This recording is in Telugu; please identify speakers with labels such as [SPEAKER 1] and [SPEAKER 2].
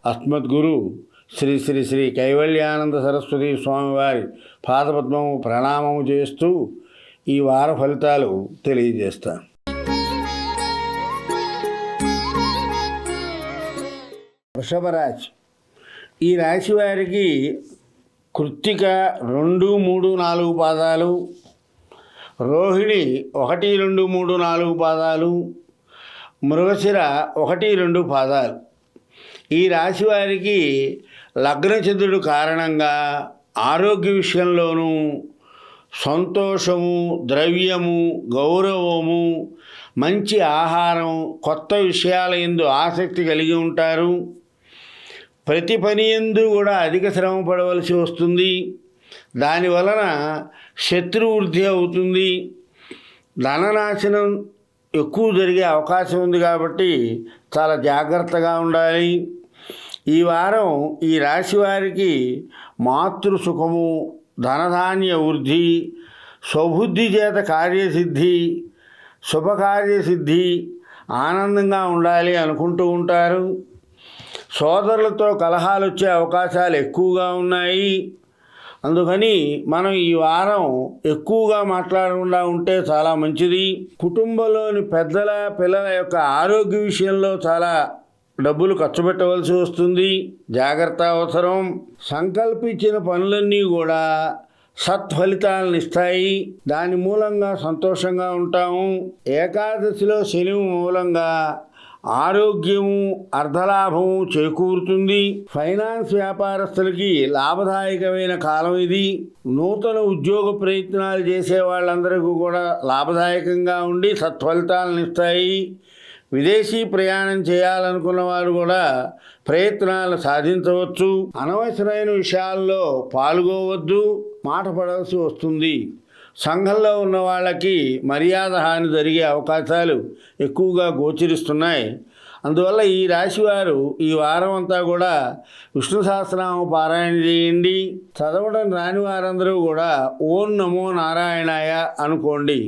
[SPEAKER 1] అస్మద్గురు శ్రీ శ్రీ శ్రీ కైవల్యానంద సరస్వతి స్వామివారి పాదపద్మము ప్రణామము చేస్తూ ఈ వార ఫలితాలు తెలియజేస్తాను. వృషభ రాశి. ఈ రాశి వారికి కృత్తిక 2, 3, 4 పాదాలు, రోహిణి 1, 2, 3, 4 పాదాలు, మృగశిర 1, 2 పాదాలు. ఈ రాశి వారికి లగ్నచంద్రుడు కారణంగా ఆరోగ్య విషయంలోనూ సంతోషము, ద్రవ్యము, గౌరవము, మంచి ఆహారం, కొత్త వృషాల యందు ఆసక్తి కలిగి ఉంటారు. ప్రతి పని యందు కూడా అధిక శ్రమ పడవలసి వస్తుంది. దానివలన శత్రువృద్ధి అవుతుంది. ధననాశనం ఎక్కువ జరిగే అవకాశం ఉంది కాబట్టి చాలా జాగ్రత్తగా ఉండాలి. ఈ వారం ఈ రాశి వారికి మాతృసుఖము, ధనధాన్య వృద్ధి, స్వబుద్ధి చేత కార్యసిద్ధి, శుభకార్యసిద్ధి, ఆనందంగా ఉండాలి అనుకుంటూ ఉంటారు. సోదరులతో కలహాలు వచ్చే అవకాశాలు ఎక్కువగా ఉన్నాయి. అందుకని మనం ఈ వారం ఎక్కువగా మాట్లాడకుండా ఉంటే చాలా మంచిది. కుటుంబంలోని పెద్దల పిల్లల యొక్క ఆరోగ్య విషయంలో చాలా డబ్బులు ఖర్చు పెట్టవలసి వస్తుంది. జాగ్రత్త అవసరం. సంకల్పించిన పనులన్నీ కూడా సత్ఫలితాలను ఇస్తాయి. దాని మూలంగా సంతోషంగా ఉంటాము. ఏకాదశిలో శని మూలంగా ఆరోగ్యము, అర్ధలాభము చేకూరుతుంది. ఫైనాన్స్ వ్యాపారస్తులకి లాభదాయకమైన కాలం ఇది. నూతన ఉద్యోగ ప్రయత్నాలు చేసే వాళ్ళందరికీ కూడా లాభదాయకంగా ఉండి సత్ఫలితాలను ఇస్తాయి. విదేశీ ప్రయాణం చేయాలనుకున్న వారు కూడా ప్రయత్నాలు సాధించవచ్చు. అనవసరమైన విషయాల్లో పాల్గొవద్దు, మాట పడాల్సి వస్తుంది. సంఘంలో ఉన్న వాళ్ళకి మర్యాద హాని జరిగే అవకాశాలు ఎక్కువగా గోచరిస్తున్నాయి. అందువల్ల ఈ రాశివారు ఈ వారం అంతా కూడా విష్ణు సహస్రనామ పారాయణ చేయండి. చదవడం రాని వారందరూ కూడా ఓం నమో నారాయణాయ అనుకోండి.